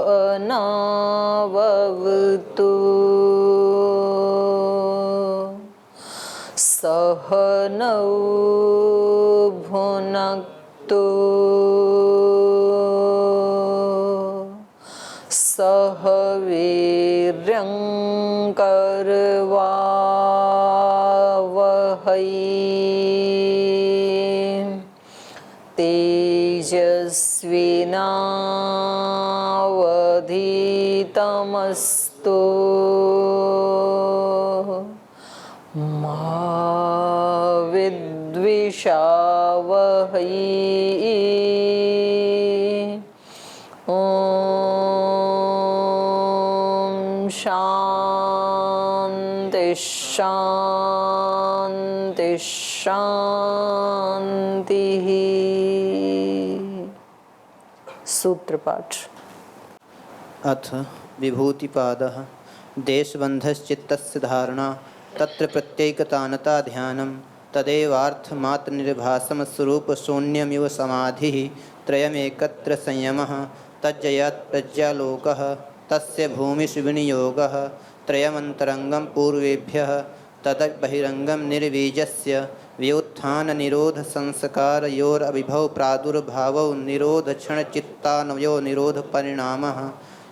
सहनावतु सहनौ भुनक्तु सह वीर्यं करवावहै तेजस्विनावधीतमस्तु मा विद्विषावहै। शांति शांति शांति। सूत्र पाठ। अथ विभूतिपादः देशबन्धश्चित्तस्य धारणा तत्र प्रत्येकतानता ध्यानं तदेवार्थमात्रनिर्भासं स्वरूपशून्यमिव समाधिः त्रयमेकत्र संयमः तज्जयात् प्रज्ञालोकः तस्य भूमिषु विनियोगः त्रयमन्तरङ्गं पूर्वेभ्यः तद्बहिरङ्गं निर्वीजस्य व्युत्थाननिरोधसंस्कारयोरविभव प्रादुर्भावौ निरोधक्षणचित्तान्वयो निरोधपरिणामः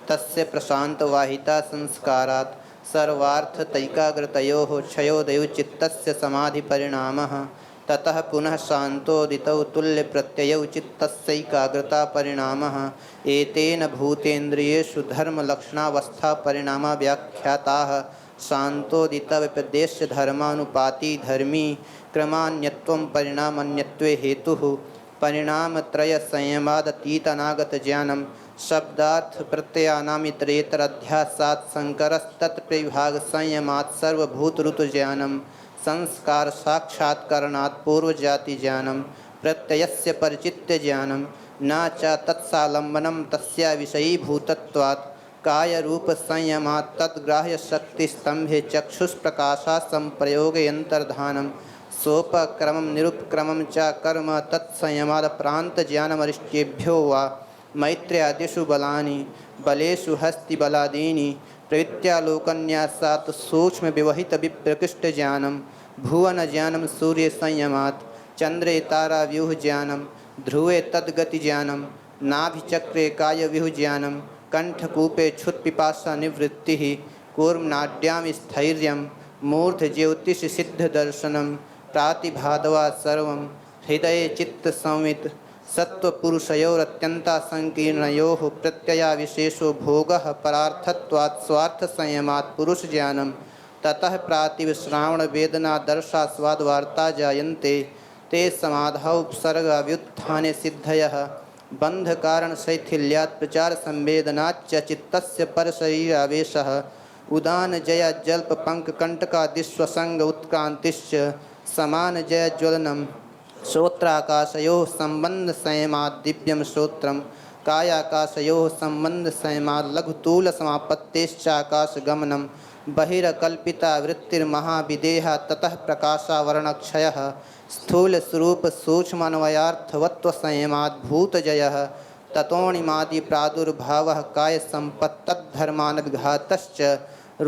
तस्य प्रशान्तवाहिता संस्कारात् सर्वार्थतैकाग्रतयोः क्षयोदयो चित्तस्य समाधिपरिणामः ततः पुनः शान्तोदितौ तुल्यप्रत्ययौ चित्तस्यैकाग्रतापरिणामः एतेन भूतेन्द्रियेषु धर्मलक्षणावस्थापरिणामा व्याख्याताः शान्तोदितव्यपदेश्यधर्मानुपाती धर्मी क्रमान्यत्वं परिणामन्यत्वे हेतुः परिणामत्रयसंयमादतीतनागतज्ञानं शब्दार्थ प्रत्ययानामितरेतरध्यासात् संकरस्तत्प्रविभागसंयमात् सर्वभूतऋतुज्ञानं संस्कार साक्षात्करणात् पूर्वजातिज्ञानं प्रत्ययस्य परिचित्यज्ञानं न च तत्सालम्बनं तस्या विषयीभूतत्वात् कायरूपसंयमात् तद्ग्राह्यशक्तिस्तम्भे चक्षुष्प्रकाशात् संप्रयोगयन्तर्धानं सोपक्रमं निरुपक्रमं च कर्म तत्संयमात् प्रान्तज्ञानमरिष्टेभ्यो वा मैत्र्यादिषु बलानि बलेषु हस्तिबलादीनि प्रवृत्त्यालोकन्यासात् सूक्ष्मव्यवहितविप्रकृष्टज्ञानं भुवनज्ञानं सूर्यसंयमात् चन्द्रे ताराव्यूहज्ञानं ध्रुवे तद्गतिज्ञानं नाभिचक्रे कायव्यूहज्ञानं कण्ठकूपे क्षुत्पिपासानिवृत्तिः कूर्मनाड्यां स्थैर्यं मूर्धज्योतिषसिद्धदर्शनं प्रातिभादवा सर्वं हृदये चित्तसंवित् सत्त्वपुरुषयोरत्यन्तासंकीर्णयोः प्रत्ययाविशेषो भोगः परार्थत्वात् स्वार्थसंयमात् पुरुषज्ञानं ततः प्रातिविश्रावणवेदनादर्शास्वादवार्ता जायन्ते ते समाधौ उपसर्गाव्युत्थाने सिद्धयः बन्धकारणशैथिल्यात् प्रचारसंवेदनाच्च चित्तस्य परशरीरावेशः उदानजयजल्पपङ्ककण्टकादिष्वसङ्ग उत्क्रान्तिश्च समानजयज्वलनं श्रोत्राकाशयोः सम्बन्धसंयमात् दिव्यं श्रोत्रं कायाकाशयोः सम्बन्धसंयमात् लघुतूलसमापत्तेश्चाकाशगमनं बहिरकल्पिता वृत्तिर्महाविदेहा ततः प्रकाशावरणक्षयः स्थूलस्वरूपसूक्ष्मान्वयार्थवत्त्वसंयमात् भूतजयः ततोऽणिमादिप्रादुर्भावः कायसम्पत्तद्धर्मानविघातश्च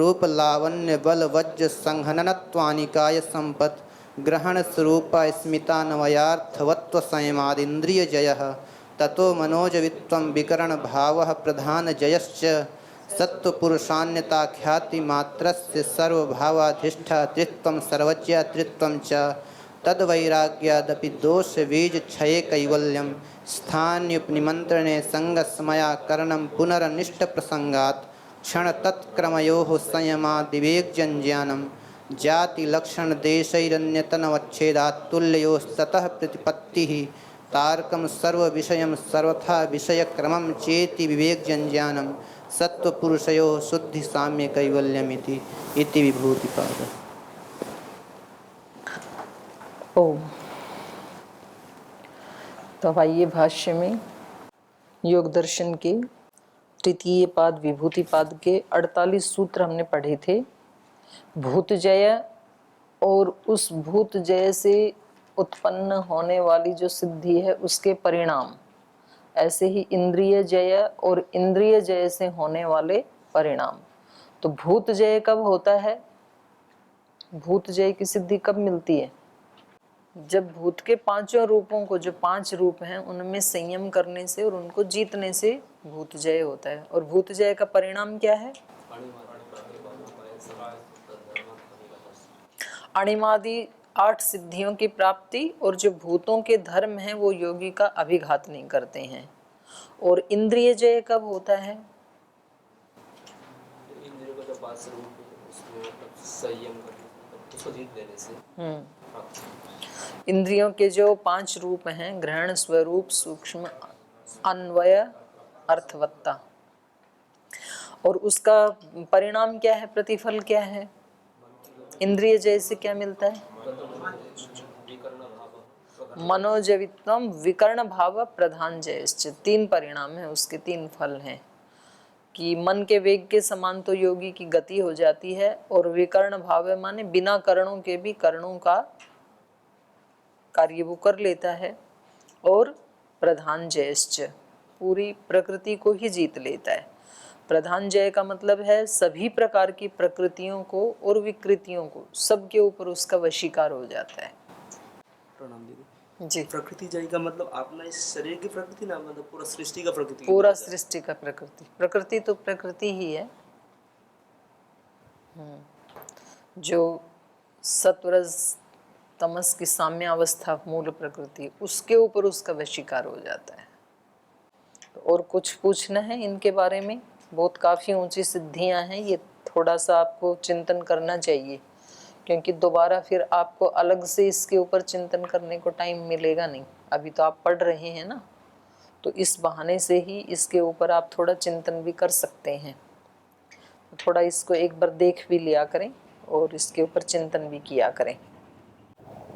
रूपलावण्यबलवज्रसंहननत्वानि कायसम्पत् ग्रहणस्वरूपस्मितान्वयार्थवत्त्वसंयमादिन्द्रियजयः ततो मनोजवित्वं विकरणभावः प्रधानजयश्च सत्त्वपुरुषान्यताख्यातिमात्रस्य सर्वभावाधिष्ठातृत्वं सर्वज्ञातृत्वं च तद्वैराग्यादपि दोषबीजक्षये कैवल्यं स्थान्युपनिमन्त्रणे सङ्गस्मयाकरणं पुनरनिष्टप्रसङ्गात् क्षणतत्क्रमयोः संयमाद्विवेकजञ्ज्ञानं जातिलक्षणदेशैरन्यतनवच्छेदात् तुल्ययोस्ततः प्रतिपत्तिः तारकं सर्वविषयं सर्वथा विषयक्रमं चेति विवेकजञ्ज्ञानं सत्त्वपुरुषयोः शुद्धिसाम्यकैवल्यमिति इति विभूतिपादः। ओम। तो आइए भाष्य में योग दर्शन के तृतीय पाद विभूति पाद के 48 सूत्र हमने पढ़े थे। भूत जय और उस भूत जय से उत्पन्न होने वाली जो सिद्धि है उसके परिणाम, ऐसे ही इंद्रिय जय और इंद्रिय जय से होने वाले परिणाम। तो भूत जय कब होता है? भूत जय की सिद्धि कब मिलती है? जब भूत के पांचों रूपों को, जो 5 रूप हैं, उनमें संयम करने से और उनको जीतने से भूत जय होता है। और भूत जय का परिणाम क्या है? अणिमादि 8 सिद्धियों की प्राप्ति, और जो भूतों के धर्म हैं वो योगी का अभिघात नहीं करते हैं। और इंद्रिय जय कब होता है? इंद्रियों का जो 5 रूप है उसमें मतलब संयम करके उसको जीत लेने से। इंद्रियों के जो 5 रूप हैं, ग्रहण, स्वरूप, सूक्ष्म, अन्वय, अर्थवत्ता, और उसका परिणाम क्या है, प्रतिफल क्या है? इंद्रिय जय से क्या मिलता है? मनोजवित्वम विकर्ण भाव प्रधान जयश्च। 3 परिणाम है उसके, 3 फल हैं कि मन के वेग के समान तो योगी की गति हो जाती है, और विकर्ण भाव माने बिना करणों के भी करणों का कार्य वो कर लेता है, और प्रधान जयश्च पूरी प्रकृति को ही जीत लेता है। प्रधान जय का मतलब है सभी प्रकार की प्रकृतियों को और विकृतियों को, सबके ऊपर उसका वशीकार हो जाता है। प्रणाम दीदी जी। प्रकृति जय का मतलब आपने इस शरीर की प्रकृति ना, मतलब पूरा सृष्टि का प्रकृति? पूरा सृष्टि का प्रकृति। प्रकृति तो प्रकृति ही है। जो सत्वरज तमस की साम्य अवस्था मूल प्रकृति, उसके ऊपर उसका वशीकार हो जाता है। तो और कुछ पूछना है इनके बारे में? बहुत काफ़ी ऊंची सिद्धियां हैं, ये थोड़ा सा आपको चिंतन करना चाहिए, क्योंकि दोबारा फिर आपको अलग से इसके ऊपर चिंतन करने को टाइम मिलेगा नहीं। अभी तो आप पढ़ रहे हैं ना, तो इस बहाने से ही इसके ऊपर आप थोड़ा चिंतन भी कर सकते हैं। थोड़ा इसको एक बार देख भी लिया करें और इसके ऊपर चिंतन भी किया करें।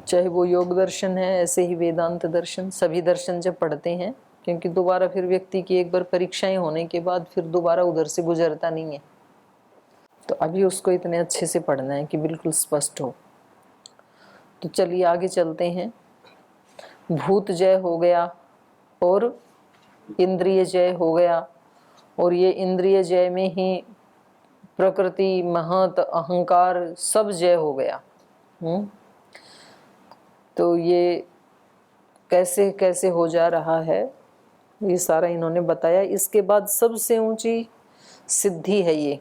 चाहे वो योग दर्शन है, ऐसे ही वेदांत दर्शन, सभी दर्शन जब पढ़ते हैं, क्योंकि दोबारा फिर व्यक्ति की एक बार परीक्षाएं होने के बाद फिर दोबारा उधर से गुजरता नहीं है। तो अभी उसको इतने अच्छे से पढ़ना है कि बिल्कुल स्पष्ट हो। तो चलिए आगे चलते हैं। भूत जय हो गया और इंद्रिय जय हो गया, और ये इंद्रिय जय में ही प्रकृति, महत, अहंकार सब जय हो गया। तो ये कैसे कैसे हो जा रहा है, ये सारा इन्होंने बताया। इसके बाद सबसे ऊंची सिद्धि है ये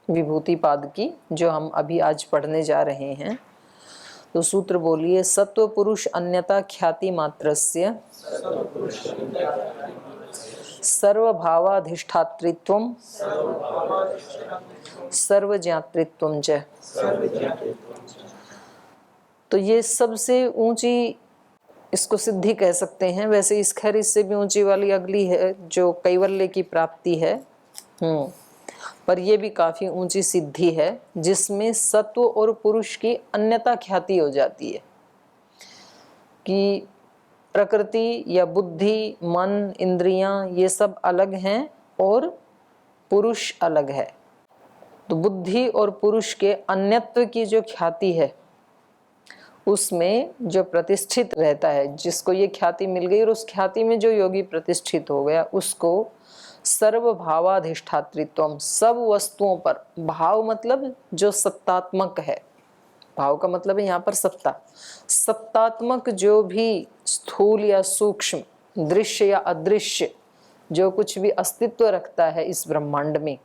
विभूति पाद की, जो हम अभी आज पढ़ने जा रहे हैं। तो सूत्र बोलिए, सत्व पुरुष अन्यता ख्याति मात्रस्य सर्वभावाधिष्ठातृत्वं सर्वज्ञातृत्वं च। तो ये सबसे ऊंची इसको सिद्धि कह सकते हैं। वैसे इस खैर इससे भी ऊंची वाली अगली है जो कैवल्य की प्राप्ति है, पर यह भी काफी ऊंची सिद्धि है, जिसमें सत्व और पुरुष की अन्यता ख्याति हो जाती है कि प्रकृति या बुद्धि, मन, इंद्रियां ये सब अलग हैं और पुरुष अलग है। तो बुद्धि और पुरुष के अन्यत्व की जो ख्याति है, उसमें जो प्रतिष्ठित रहता है, जिसको ये ख्याति मिल गई और उस ख्याति में जो योगी प्रतिष्ठित हो गया, उसको सर्वभावाधिष्ठातृत्वम, सब वस्तुओं पर, भाव मतलब जो सत्तात्मक है, भाव का मतलब है यहाँ पर सत्ता, सत्तात्मक जो भी स्थूल या सूक्ष्म, दृश्य या अदृश्य, जो कुछ भी अस्तित्व रखता है इस ब्रह्मांड में,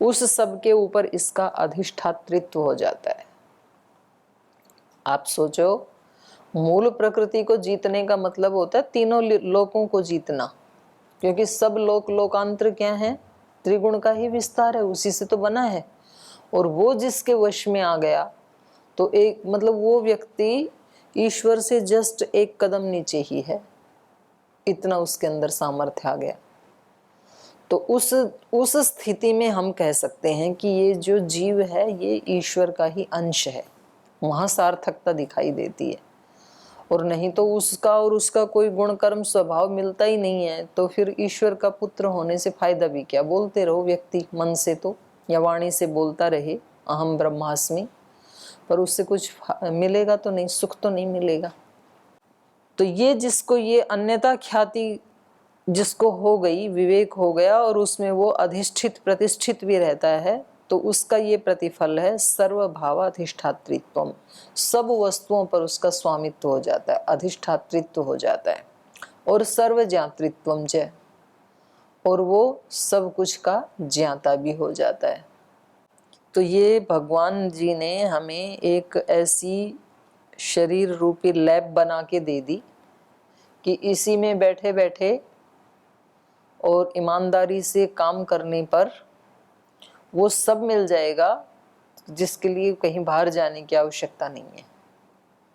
उस सब के ऊपर इसका अधिष्ठातृत्व हो जाता है। आप सोचो, मूल प्रकृति को जीतने का मतलब होता है तीनों लोकों को जीतना, क्योंकि सब लोक लोकांतर क्या है, त्रिगुण का ही विस्तार है, उसी से तो बना है। और वो जिसके वश में आ गया तो एक मतलब वो व्यक्ति ईश्वर से जस्ट एक कदम नीचे ही है, इतना उसके अंदर सामर्थ्य आ गया। तो उस स्थिति में हम कह सकते हैं कि ये जो जीव है ये ईश्वर का ही अंश है, वहाँ सार्थकता दिखाई देती है। और नहीं तो उसका और उसका कोई गुण कर्म स्वभाव मिलता ही नहीं है, तो फिर ईश्वर का पुत्र होने से फायदा भी क्या। बोलते रहो व्यक्ति मन से तो या वाणी से बोलता रहे अहम ब्रह्मास्मि, पर उससे कुछ मिलेगा तो नहीं, सुख तो नहीं मिलेगा। तो ये जिसको ये अन्यथा ख्याति जिसको हो गई, विवेक हो गया और उसमें वो अधिष्ठित प्रतिष्ठित भी रहता है, तो उसका ये प्रतिफल है सर्वभावाधिष्ठातृत्वम। सब वस्तुओं पर उसका स्वामित्व हो जाता है, अधिष्ठातृत्व हो जाता है। और सर्वज्ञातृत्वम च, और वो सब कुछ का ज्ञाता भी हो जाता है। तो ये भगवान जी ने हमें एक ऐसी शरीर रूपी लैब बना के दे दी कि इसी में बैठे बैठे और ईमानदारी से काम करने पर वो सब मिल जाएगा, जिसके लिए कहीं बाहर जाने की आवश्यकता नहीं है।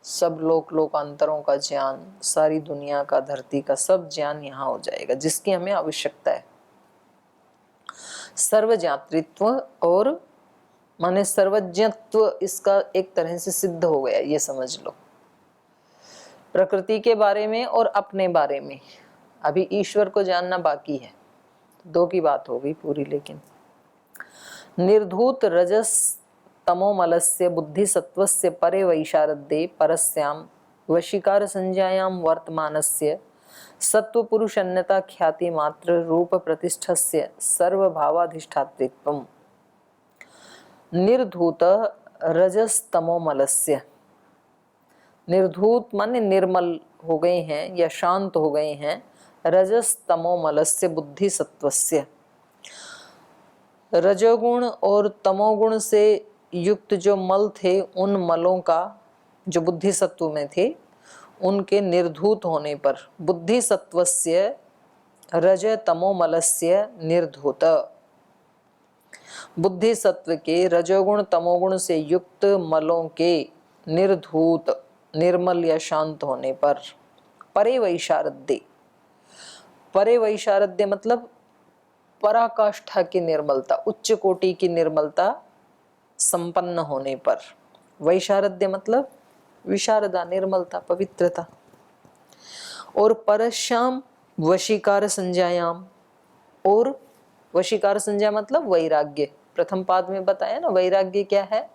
सब लोकांतरों का ज्ञान, सारी दुनिया का, धरती का सब ज्ञान यहाँ हो जाएगा, जिसकी हमें आवश्यकता है। सर्वज्ञातृत्व और माने सर्वज्ञत्व, इसका एक तरह से सिद्ध हो गया, ये समझ लो। प्रकृति के बारे में और अपने बारे में। अभी ईश्वर को जानना बाकी है, दो की बात हो गई पूरी। लेकिन निर्धूत रजस तमोमलस्य बुद्धि सत्वस्य परे वैशारद्ये परस्याम वशीकार संज्ञायाम वर्तमानस्य सत्व पुरुष अन्यता ख्याति मात्र रूप प्रतिष्ठस्य सर्वभावाधिष्ठातृत्वम। निर्धूत रजस तमोमलस्य, निर्धूत माने निर्मल हो गए हैं या शांत हो गए हैं, रजस तमोमलस्य बुद्धि सत्वस्य, रजोगुण और तमोगुण से युक्त जो मल थे, उन मलों का जो बुद्धि सत्व में थे, उनके निर्धूत होने पर, बुद्धि सत्वस्य रज तमोमलस्य निर्धूत, बुद्धि सत्व के रजोगुण तमोगुण से युक्त मलों के निर्धूत निर्मल या शांत होने पर, परे वैशारद्ये, परे वैशारद्ये मतलब पराकाष्ठा की निर्मलता, उच्च कोटि की निर्मलता संपन्न होने पर। वैशारद्य मतलब विशारदा, निर्मलता, पवित्रता। और परश्याम वशीकार संज्ञायाम, और वशीकार संज्ञा मतलब वैराग्य। प्रथम पाद में बताया ना वैराग्य क्या है,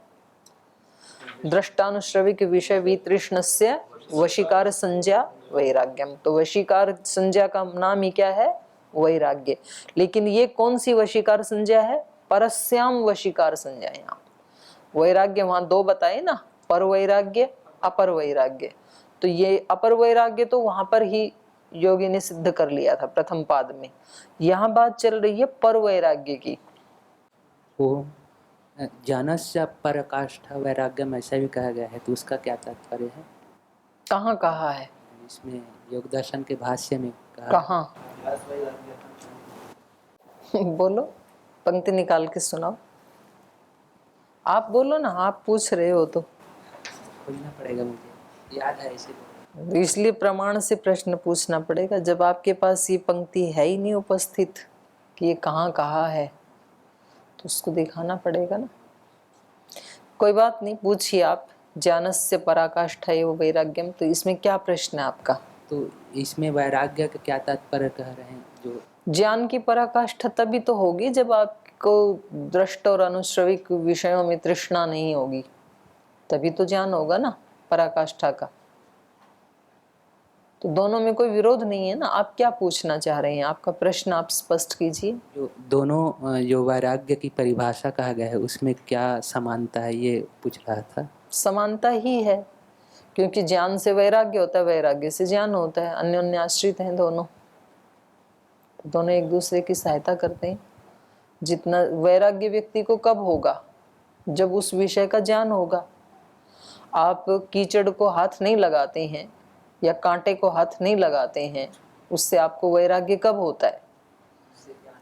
दृष्टानुश्रविक विषय वितृष्णस्य वशीकार संज्ञा वैराग्यम। तो वशीकार संज्ञा का नाम ही क्या है, वैराग्य। लेकिन ये कौन सी वशीकार संज्ञा है, परस्याम वशीकार संज्ञायाम। वैराग्य वहां दो बताए ना, पर वैराग्य अपर वैराग्य। तो ये अपर वैराग्य तो वहां पर ही योगी ने सिद्ध कर लिया था प्रथम पाद में। यहाँ बात चल रही है पर वैराग्य की। वो ज्ञानस्य पराकाष्ठा वैराग्यम ऐसा भी कहा गया है, तो उसका क्या तात्पर्य है? कहाँ कहा है? इसमें योग दर्शन के भाष्य में कहाँ? बोलो, पंक्ति निकाल के सुनाओ। आप बोलो ना, आप पूछ रहे हो तो खोजना पड़ेगा, मुझे याद है इसीलिए। इसलिए प्रमाण से प्रश्न पूछना पड़ेगा। जब आपके पास ये पंक्ति है ही नहीं उपस्थित कि ये कहाँ कहा है, तो उसको दिखाना पड़ेगा ना। कोई बात नहीं, पूछिए आप। ज्ञानस्य पराकाष्ठा एवं वैराग्यम, तो इसमें क्या प्रश्न है आपका? तो इसमें वैराग्य का क्या तात्पर्य कह रहे हैं? जो ज्ञान की पराकाष्ठा तभी तो होगी जब आपको दृष्ट और अनुश्रविक विषयों में तृष्णा नहीं होगी, तभी तो ज्ञान होगा ना पराकाष्ठा का। तो दोनों में कोई विरोध नहीं है ना। आप क्या पूछना चाह रहे हैं, आपका प्रश्न आप स्पष्ट कीजिए। जो दोनों जो वैराग्य की परिभाषा कहा गया है, उसमें क्या समानता है, ये पूछ रहा था। समानता ही है, क्योंकि ज्ञान से वैराग्य होता है, वैराग्य से ज्ञान होता है। अन्योन्य आश्रित हैं दोनों, तो दोनों एक दूसरे की सहायता करते हैं। जितना वैराग्य व्यक्ति को कब होगा, जब उस विषय का ज्ञान होगा। आप कीचड़ को हाथ नहीं लगाते हैं या कांटे को हाथ नहीं लगाते हैं, उससे आपको वैराग्य कब होता है?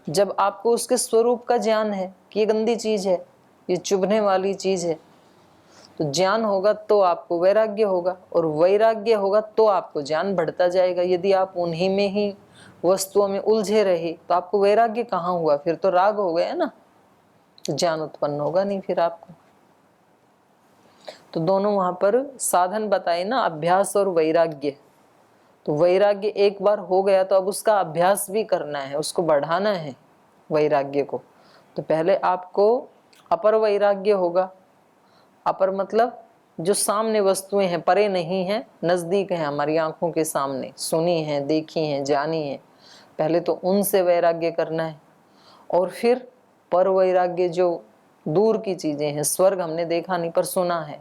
जब आपको उसके स्वरूप का ज्ञान है कि ये गंदी चीज है, ये चुभने वाली चीज है। तो ज्ञान होगा तो आपको वैराग्य होगा, और वैराग्य होगा तो आपको ज्ञान बढ़ता जाएगा। यदि आप उन्हीं में ही वस्तुओं में उलझे रहे तो आपको वैराग्य कहाँ हुआ, फिर तो राग हो गया ना, तो ज्ञान उत्पन्न होगा नहीं फिर आपको। तो दोनों वहां पर साधन बताए ना, अभ्यास और वैराग्य। तो वैराग्य एक बार हो गया तो अब उसका अभ्यास भी करना है, उसको बढ़ाना है वैराग्य को। तो पहले आपको अपर वैराग्य होगा। अपर मतलब जो सामने वस्तुएं हैं, परे नहीं है, नजदीक है, हमारी आंखों के सामने, सुनी है, देखी है, जानी है, पहले तो उनसे वैराग्य करना है। और फिर पर वैराग्य, जो दूर की चीजें हैं, स्वर्ग हमने देखा नहीं पर सुना है,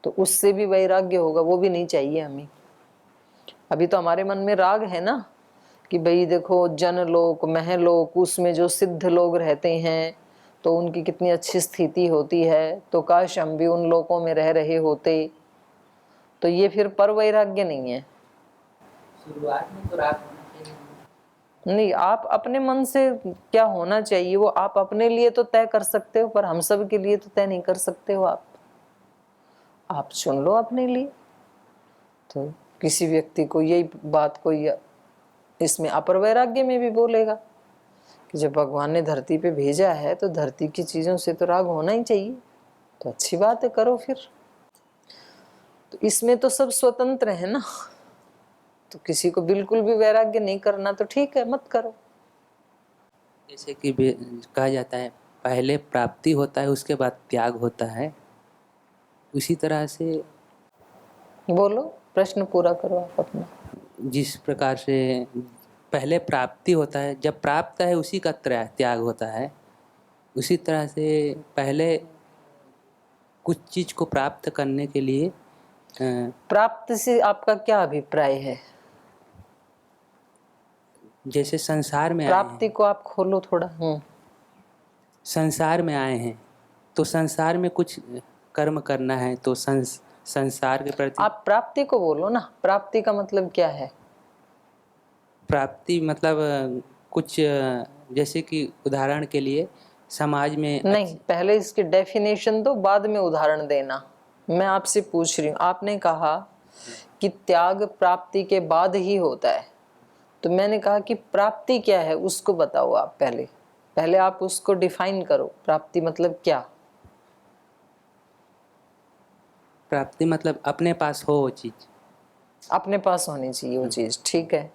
तो उससे भी वैराग्य होगा, वो भी नहीं चाहिए हमें। अभी तो हमारे मन में राग है ना कि भाई देखो जनलोक, महलोक, उसमें जो सिद्ध लोग रहते हैं तो उनकी कितनी अच्छी स्थिति होती है, तो काश हम भी उन लोकों में रह रहे होते। तो ये फिर पर वैराग्य नहीं है। शुरुआत में तो राग होना चाहिए। नहीं, आप अपने मन से क्या होना चाहिए वो आप अपने लिए तो तय कर सकते हो, पर हम सब के लिए तो तय नहीं कर सकते हो। आप चुन लो अपने लिए। तो किसी व्यक्ति को यही बात कोई इसमें अपर वैराग्य में भी बोलेगा कि जब भगवान ने धरती पे भेजा है तो धरती की चीजों से तो राग होना ही चाहिए, तो अच्छी बात है, करो फिर। तो इसमें तो सब स्वतंत्र है ना, तो किसी को बिल्कुल भी वैराग्य नहीं करना तो ठीक है, मत करो। जैसे कि कहा जाता है पहले प्राप्ति होता है उसके बाद त्याग होता है, उसी तरह से बोलो, प्रश्न पूरा करो आप अपना। जिस प्रकार से पहले प्राप्ति होता है, जब प्राप्त है उसी का त्याग होता है, उसी तरह से पहले कुछ चीज को प्राप्त करने के लिए प्राप्त से आपका क्या अभिप्राय है? जैसे संसार में आए प्राप्ति हैं, को आप खोलो थोड़ा। संसार में आए हैं तो संसार में कुछ कर्म करना है, तो संसार के प्रति आप प्राप्ति को बोलो ना, प्राप्ति का मतलब क्या है? प्राप्ति मतलब कुछ जैसे कि उदाहरण के लिए समाज में नहीं, पहले इसकी डेफिनेशन दो, बाद में उदाहरण देना। मैं आपसे पूछ रही हूँ, आपने कहा कि त्याग प्राप्ति के बाद ही होता है, तो मैंने कहा कि प्राप्ति क्या है उसको बताओ आप। पहले आप उसको डिफाइन करो, प्राप्ति मतलब क्या? प्राप्ति मतलब अपने पास हो वो चीज, अपने पास होनी चाहिए वो चीज, ठीक है।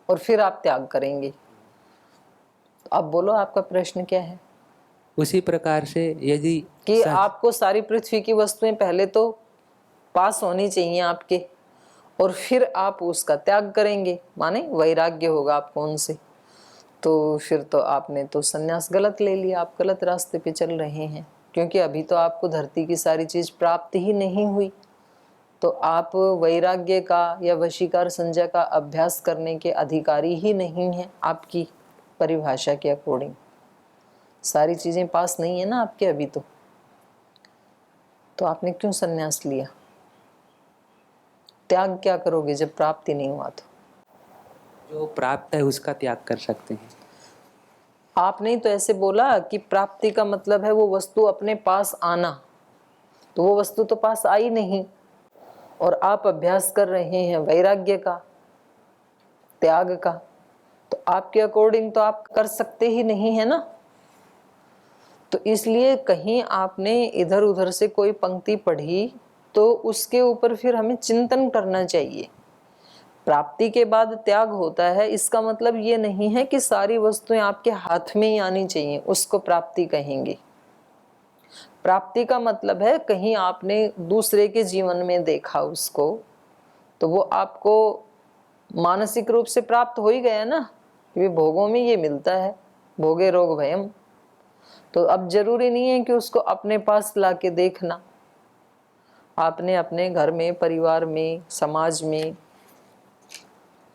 और फिर आप त्याग करेंगे। तो अब बोलो, आपका प्रश्न क्या है? उसी प्रकार से यदि कि आपको सारी पृथ्वी की वस्तुएं पहले तो पास होनी चाहिए आपके, और फिर आप उसका त्याग करेंगे, माने वैराग्य होगा आपको उनसे। तो फिर तो आपने तो संन्यास गलत ले लिया, आप गलत रास्ते पे चल रहे हैं, क्योंकि अभी तो आपको धरती की सारी चीज प्राप्त ही नहीं हुई। तो आप वैराग्य का या वशीकार संजय का अभ्यास करने के अधिकारी ही नहीं हैं। आपकी परिभाषा के अकॉर्डिंग सारी चीजें पास नहीं है ना आपके अभी। तो आपने क्यों संन्यास लिया? त्याग क्या करोगे जब प्राप्ति नहीं हुआ? तो जो प्राप्त है उसका त्याग कर सकते हैं। आपने तो ऐसे बोला कि प्राप्ति का मतलब है वो वस्तु अपने पास आना, तो वो वस्तु तो पास आई नहीं, और आप अभ्यास कर रहे हैं वैराग्य का, त्याग का। तो आपके अकॉर्डिंग तो आप कर सकते ही नहीं है ना। तो इसलिए कहीं आपने इधर उधर से कोई पंक्ति पढ़ी तो उसके ऊपर फिर हमें चिंतन करना चाहिए। प्राप्ति के बाद त्याग होता है, इसका मतलब ये नहीं है कि सारी वस्तुएं आपके हाथ में ही आनी चाहिए, उसको प्राप्ति कहेंगे। प्राप्ति का मतलब है कहीं आपने दूसरे के जीवन में देखा उसको, तो वो आपको मानसिक रूप से प्राप्त हो ही गया ना, कि भोगों में ये मिलता है, भोगे रोग भयम। तो अब जरूरी नहीं है कि उसको अपने पास लाके देखना। आपने अपने घर में, परिवार में, समाज में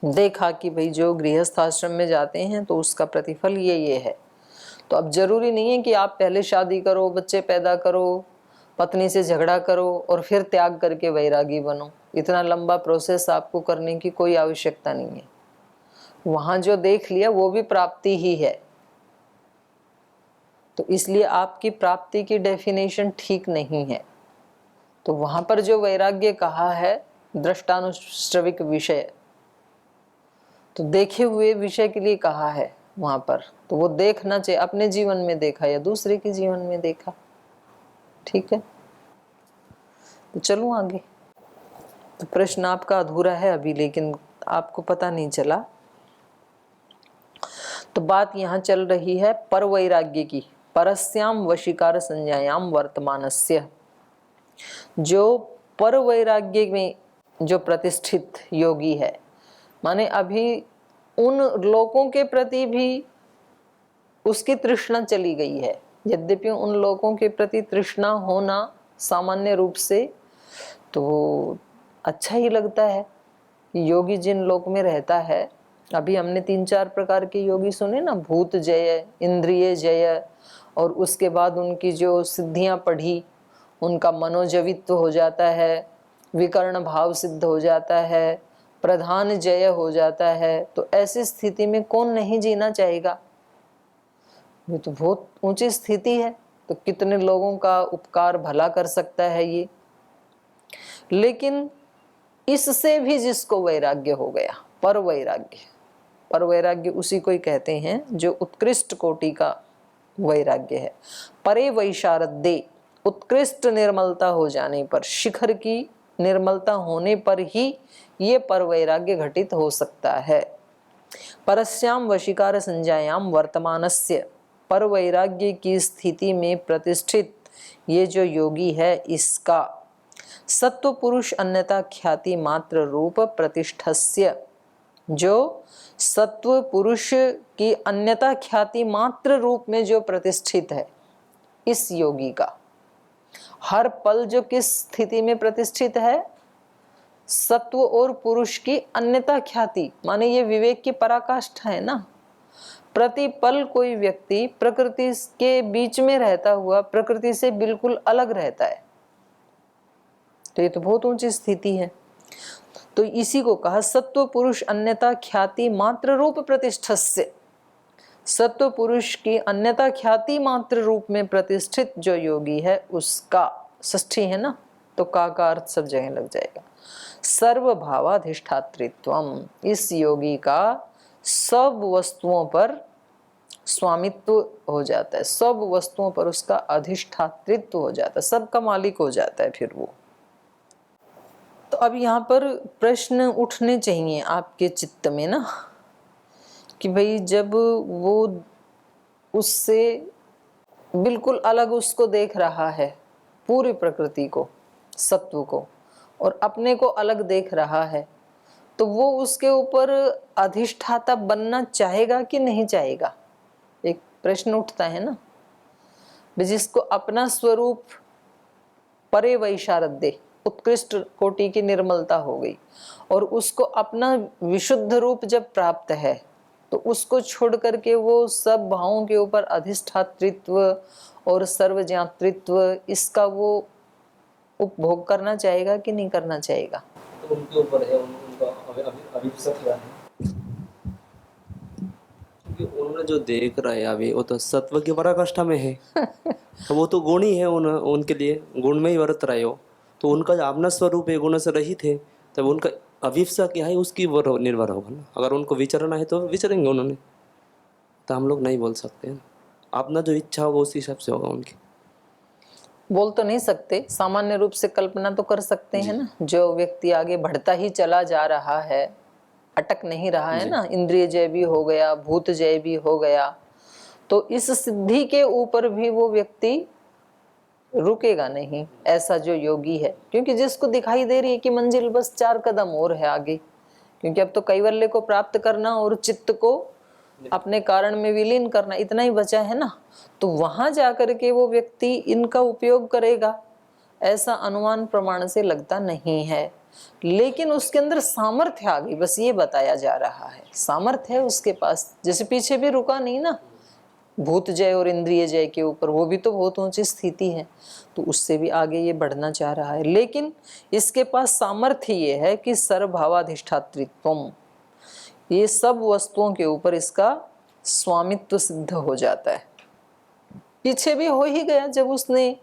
देखा कि भाई जो गृहस्थ आश्रम में जाते हैं तो उसका प्रतिफल ये है। तो अब जरूरी नहीं है कि आप पहले शादी करो, बच्चे पैदा करो, पत्नी से झगड़ा करो और फिर त्याग करके वैरागी बनो। इतना लंबा प्रोसेस आपको करने की कोई आवश्यकता नहीं है। वहां जो देख लिया वो भी प्राप्ति ही है। तो इसलिए आपकी प्राप्ति की डेफिनेशन ठीक नहीं है। तो वहां पर जो वैराग्य कहा है, दृष्टानुश्रविक विषय, तो देखे हुए विषय के लिए कहा है वहां पर। तो वो देखना चाहिए, अपने जीवन में देखा या दूसरे के जीवन में देखा, ठीक है। तो चलूं आगे। तो प्रश्न आपका अधूरा है अभी, लेकिन आपको पता नहीं चला। तो बात यहाँ चल रही है पर वैराग्य की। परस्याम वशीकार संज्ञायाम वर्तमानस्य। जो पर वैराग्य में जो प्रतिष्ठित योगी है, माने अभी उन लोगों के प्रति भी उसकी तृष्णा चली गई है। यद्यपि उन लोगों के प्रति तृष्णा होना सामान्य रूप से तो अच्छा ही लगता है। योगी जिन लोक में रहता है, अभी हमने 3-4 प्रकार के योगी सुने ना, भूत जय, इंद्रिय जय, और उसके बाद उनकी जो सिद्धियां पढ़ी, उनका मनोजवित्व हो जाता है, विकर्ण भाव सिद्ध हो जाता है, प्रधान जय हो जाता है। तो ऐसी स्थिति में कौन नहीं जीना चाहेगा? ये तो बहुत ऊंची स्थिति है। तो कितने लोगों का उपकार भला कर सकता है ये। लेकिन इससे भी जिसको वैराग्य हो गया, पर वैराग्य, पर वैराग्य उसी को ही कहते हैं जो उत्कृष्ट कोटि का वैराग्य है। परे वैशारद्य, उत्कृष्ट निर्मलता हो जाने पर, शिखर की निर्मलता होने पर ही ये पर वैराग्य घटित हो सकता है। परस्याम वशीकार संज्ञायाम वर्तमानस्य, पर वैराग्य की स्थिति में प्रतिष्ठित ये जो योगी है, इसका सत्व पुरुष अन्यथा ख्याति मात्र रूप प्रतिष्ठस्य, जो सत्व पुरुष की अन्यथा ख्याति मात्र रूप में जो प्रतिष्ठित है, इस योगी का हर पल जो किस स्थिति में प्रतिष्ठित है, सत्व और पुरुष की अन्यथा ख्याति, माने ये विवेक की पराकाष्ठा है ना। प्रतिपल कोई व्यक्ति प्रकृति के बीच में रहता हुआ प्रकृति से बिल्कुल अलग रहता है, तो ये तो बहुत ऊंची स्थिति है। तो इसी को कहा सत्व पुरुष अन्यथा ख्याति मात्र रूप प्रतिष्ठस्य। सत्व पुरुष की अन्यथा ख्याति मात्र रूप में प्रतिष्ठित जो योगी है, उसका षष्ठी है ना, तो का अर्थ सब जगह लग जाएगा। सर्वभावाधिष्ठातृत्वम, इस योगी का सब वस्तुओं पर स्वामित्व हो जाता है, सब वस्तुओं पर उसका अधिष्ठातृत्व हो जाता है, सबका मालिक हो जाता है फिर वो। तो अब यहाँ पर प्रश्न उठने चाहिए आपके चित्त में ना, कि भाई जब वो उससे बिल्कुल अलग उसको देख रहा है, पूरी प्रकृति को, सत्व को, और अपने को अलग देख रहा है, तो वो उसके ऊपर अधिष्ठाता बनना चाहेगा कि नहीं चाहेगा? एक प्रश्न उठता है ना। जिसको अपना स्वरूप परे वैशारद्य, उत्कृष्ट कोटि की निर्मलता हो गई, और उसको अपना विशुद्ध रूप जब प्राप्त है, तो उसको छोड़ करके वो सब भावों के ऊपर अधिष्ठातृत्व और सर्वज्ञातृत्व, इसका वो उपभोग करना चाहेगा कि नहीं करना चाहेगा? तो उनके ऊपर है, उनका अभिप्सा क्या है, क्योंकि उन्होंने जो देख रहा है अभी वो तो सत्व की पराकाष्ठा में है। तो वो तो गुण ही है, उनके लिए गुण में ही वर्त रहे हो। तो उनका अपना स्वरूप है, गुण से रहित है, तब उनका अभिप्सा क्या है उसकी वो निर्भर होगा ना। अगर उनको विचरना है तो विचरेंगे उन्होंने, तो हम लोग नहीं बोल सकते हैं। अपना जो इच्छा होगा उस हिसाब से होगा उनकी। बोल तो नहीं सकते, सामान्य रूप से कल्पना तो कर सकते हैं ना। जो व्यक्ति आगे बढ़ता ही चला जा रहा है, अटक नहीं रहा है ना, इंद्रिय जय भी हो गया, भूत जय भी हो गया, तो इस सिद्धि के ऊपर भी वो व्यक्ति रुकेगा नहीं, ऐसा जो योगी है। क्योंकि जिसको दिखाई दे रही है कि मंजिल बस 4 कदम और है आगे, क्योंकि अब तो कैवल्य को प्राप्त करना और चित्त को अपने कारण में विलीन करना, इतना ही बचा है ना। तो वहां जाकर के वो व्यक्ति इनका उपयोग करेगा, ऐसा अनुमान प्रमाण से लगता नहीं है। लेकिन उसके अंदर सामर्थ्य आ गई, बस ये बताया जा रहा है, सामर्थ्य है उसके पास। जैसे पीछे भी रुका नहीं ना भूत जय और इंद्रिय जय के ऊपर, वो भी तो बहुत ऊंची स्थिति है, तो उससे भी आगे ये बढ़ना चाह रहा है। लेकिन इसके पास सामर्थ्य ये है कि सर्वभावाधिष्ठातृत्वम, ये सब वस्तुओं के ऊपर इसका स्वामित्व सिद्ध हो जाता है। पीछे भी हो ही गया, जब उसने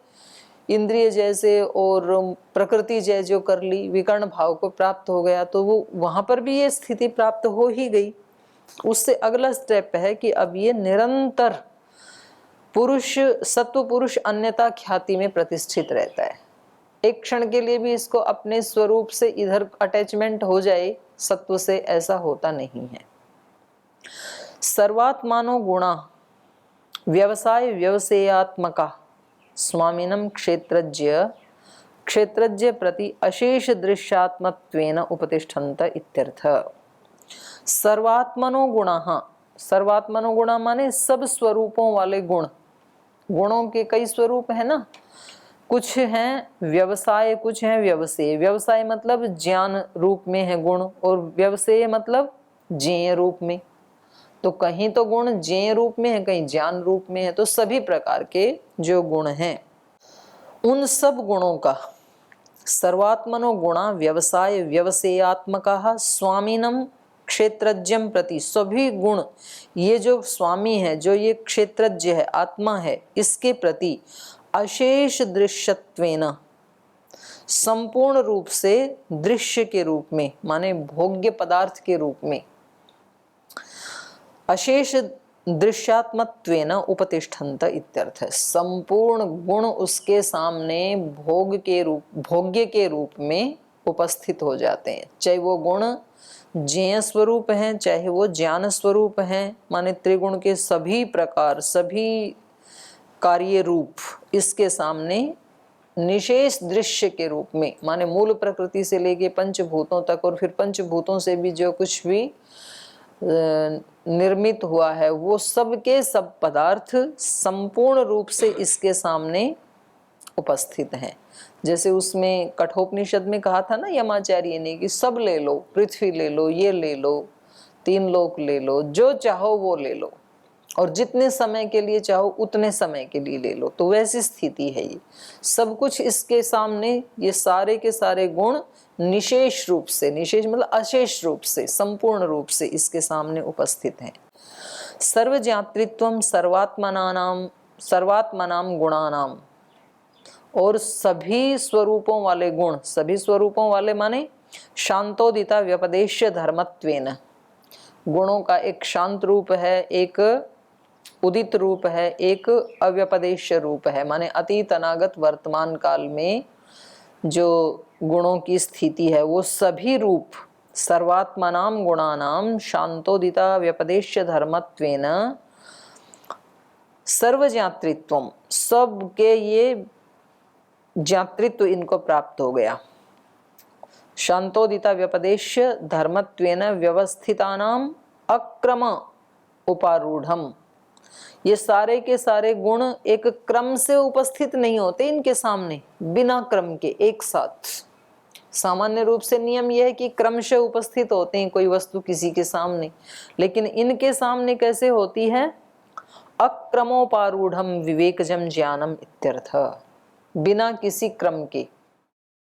इंद्रिय जैसे और प्रकृति जय जो कर ली, विकर्ण भाव को प्राप्त हो गया, तो वो वहां पर भी ये स्थिति प्राप्त हो ही गई। उससे अगला स्टेप है कि अब ये निरंतर पुरुष, सत्व पुरुष अन्यता ख्याति में प्रतिष्ठित रहता है। एक क्षण के लिए भी इसको अपने स्वरूप से इधर अटैचमेंट हो जाए सत्व से, ऐसा होता नहीं है। सर्वात्मानो गुणा व्यवसाय व्यवसेयात्मका स्वामिनम क्षेत्रज्ञ प्रति अशेष दृश्यात्मत्वेन उपतिष्ठन्त इत्यर्थ। सर्वात्मनो गुणा माने सब स्वरूपों वाले गुण। गुणों के कई स्वरूप है ना, कुछ हैं व्यवसाय, कुछ हैं व्यवसेय। व्यवसाय मतलब ज्ञान रूप में है गुण, और व्यवसेय मतलब ज्ञेय रूप में। तो कहीं तो गुण ज्ञेय रूप में है, कहीं ज्ञान रूप में है। तो सभी प्रकार के जो गुण हैं उन सब गुणों का सर्वात्मनो गुणा व्यवसाय व्यवसेयात्मका स्वामिनम क्षेत्रज्ञम प्रति, सभी गुण ये जो स्वामी है, जो ये क्षेत्रज्ञ है, आत्मा है, इसके प्रति अशेष दृश्यत्वेन, संपूर्ण रूप से दृश्य के रूप में, माने भोग्य पदार्थ के रूप में, अशेष दृश्यात्मत्वेन उपतिष्ठन्त इत्यर्थ है। संपूर्ण गुण उसके सामने भोग्य के रूप में उपस्थित हो जाते हैं। चाहे वो गुण ज्ञेय स्वरूप हैं, चाहे वो ज्ञान स्वरूप हैं, माने त्रिगुण के सभी प्रकार, सभी कार्य रूप इसके सामने निशेष दृश्य के रूप में, माने मूल प्रकृति से लेके पंचभूतों तक, और फिर पंचभूतों से भी जो कुछ भी निर्मित हुआ है, वो सब के सब पदार्थ संपूर्ण रूप से इसके सामने उपस्थित हैं। जैसे उसमें कठोपनिषद में कहा था ना यमाचार्य ने कि सब ले लो, पृथ्वी ले लो, ये ले लो, 3 लोक ले लो, जो चाहो वो ले लो, और जितने समय के लिए चाहो उतने समय के लिए ले लो। तो वैसी स्थिति है ये। सब कुछ इसके सामने, ये सारे के सारे गुण निशेष रूप से, निशेष मतलब अशेष रूप से, संपूर्ण रूप से इसके सामने उपस्थित हैं। सर्वज्ञातृत्वम सर्वात्मनाम गुणानाम, और सभी स्वरूपों वाले गुण, सभी स्वरूपों वाले माने शांतोदिता व्यपदेश्य धर्मत्वेन, गुणों का एक शांत रूप है, एक उदित रूप है, एक अव्यपदेश्य रूप है, माने अतीत अनागत वर्तमान काल में जो गुणों की स्थिति है वो सभी रूप सर्वात्मनाम गुणानाम शांतोदिता व्यपदेश्य धर्मत्वेन सर्वज्ञातृत्वम, सब के ये ज्ञातृत्व इनको प्राप्त हो गया। शांतोदिता व्यपदेश्य धर्मत्वेन व्यवस्थितानाम अक्रम उपारूढ़म, ये सारे के सारे गुण एक क्रम से उपस्थित नहीं होते इनके सामने, बिना क्रम के एक साथ। सामान्य रूप से नियम यह है कि क्रमशः उपस्थित होते हैं कोई वस्तु किसी के सामने, लेकिन इनके सामने कैसे होती है? अक्रमोपारूढ़म विवेकजम ज्ञानम इत्यर्थ, बिना किसी क्रम के,